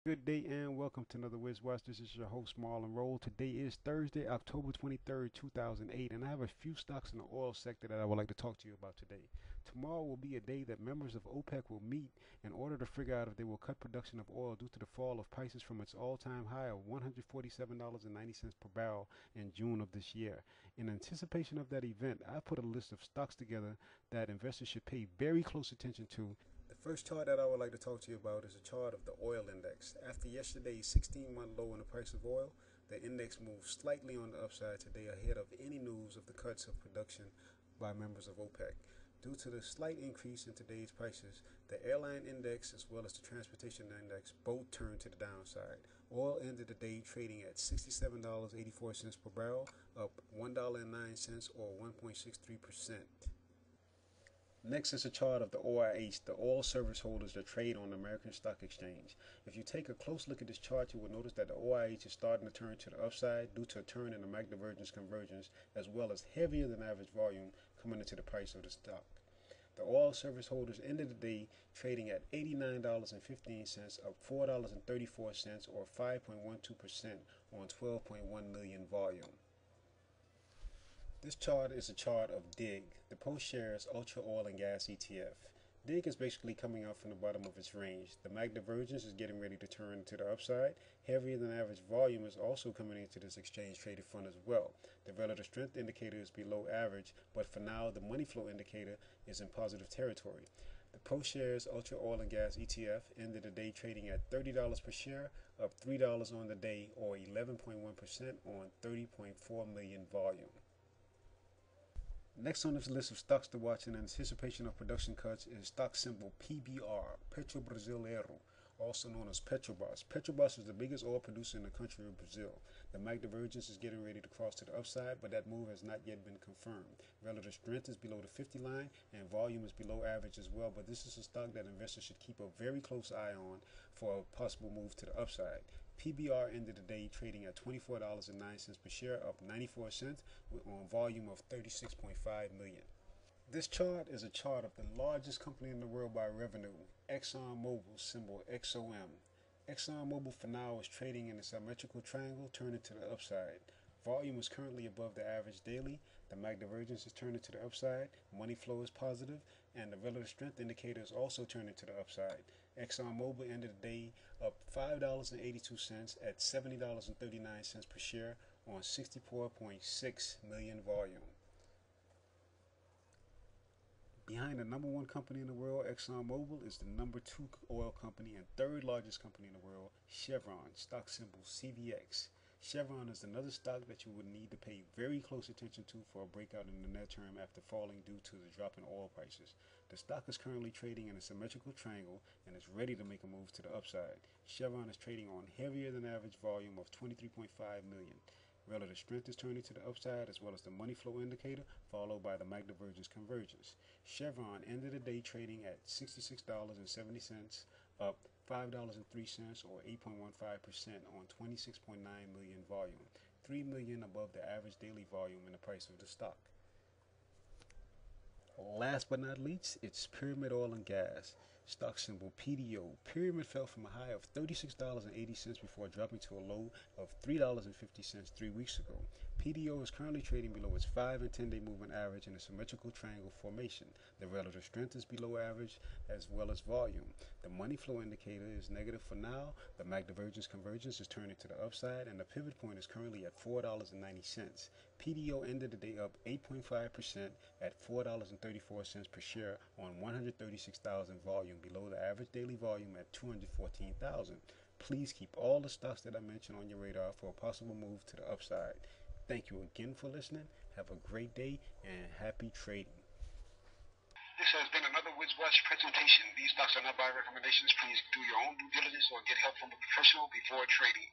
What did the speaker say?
Good day and welcome to another WizzWatch. This is your host Marlin Rolle. Today is Thursday, October 23rd, 2008, and I have a few stocks in the oil sector that I would like to talk to you about today. Tomorrow will be a day that members of OPEC will meet in order to figure out if they will cut production of oil due to the fall of prices from its all-time high of $147.90 per barrel in June of this year. In anticipation of that event, I put a list of stocks together that investors should pay very close attention to. The first chart that I would like to talk to you about is a chart of the oil index. After yesterday's 16-month low in the price of oil, the index moved slightly on the upside today ahead of any news of the cuts of production by members of OPEC. Due to the slight increase in today's prices, the airline index as well as the transportation index both turned to the downside. Oil ended the day trading at $67.84 per barrel, up $1.09 or 1.63%. Next is a chart of the OIH, the oil service holders that trade on the American Stock Exchange. If you take a close look at this chart, you will notice that the OIH is starting to turn to the upside due to a turn in the MAC divergence convergence, as well as heavier than average volume coming into the price of the stock. The oil service holders ended the day trading at $89.15, up $4.34 or 5.12% on 12.1 million volume. This chart is a chart of DIG, the Proshares Ultra Oil Gas ETF. DIG is basically coming out from the bottom of its range. The MAC divergence is getting ready to turn to the upside. Heavier than average volume is also coming into this exchange traded fund as well. The relative strength indicator is below average, but for now the money flow indicator is in positive territory. The Proshares Ultra Oil and Gas ETF ended the day trading at $30 per share, up $3 on the day or 11.1% on 30.4 million volume. Next on this list of stocks to watch in anticipation of production cuts is stock symbol PBR, Petrobras, also known as Petrobras. Petrobras is the biggest oil producer in the country of Brazil. The MAC divergence is getting ready to cross to the upside, but that move has not yet been confirmed. Relative strength is below the 50 line, and volume is below average as well, but this is a stock that investors should keep a very close eye on for a possible move to the upside. PBR ended the day trading at $24.09 per share, up 94 cents, on volume of 36.5 million. This chart is a chart of the largest company in the world by revenue, ExxonMobil, symbol XOM. ExxonMobil for now is trading in a symmetrical triangle, turning to the upside. Volume is currently above the average daily. The MAC divergence is turning to the upside. Money flow is positive, and the relative strength indicator is also turning to the upside. ExxonMobil ended the day up $5.82 at $70.39 per share on 64.6 million volume. Behind the number one company in the world, ExxonMobil, is the number two oil company and third largest company in the world, Chevron, stock symbol CVX. Chevron is another stock that you would need to pay very close attention to for a breakout in the near term after falling due to the drop in oil prices. The stock is currently trading in a symmetrical triangle and is ready to make a move to the upside. Chevron is trading on heavier than average volume of 23.5 million. Relative strength is turning to the upside as well as the money flow indicator, followed by the MAC divergence convergence. Chevron ended the day trading at $66.70, up $5.03 or 8.15% on 26.9 million volume, 3 million above the average daily volume in the price of the stock. Last but not least, it's Pyramid Oil and Gas, stock symbol PDO. Pyramid fell from a high of $36.80 before dropping to a low of $3.50 3 weeks ago. PDO is currently trading below its 5 and 10-day moving average in a symmetrical triangle formation. The relative strength is below average as well as volume. The money flow indicator is negative for now. The MAC divergence convergence is turning to the upside, and the pivot point is currently at $4.90. PDO ended the day up 8.5% at $4.34 per share on 136,000 volume, below the average daily volume at 214,000. Please keep all the stocks that I mentioned on your radar for a possible move to the upside. Thank you again for listening. Have a great day and happy trading. This has been another WizzWatch presentation. These stocks are not buy recommendations. Please do your own due diligence or get help from a professional before trading.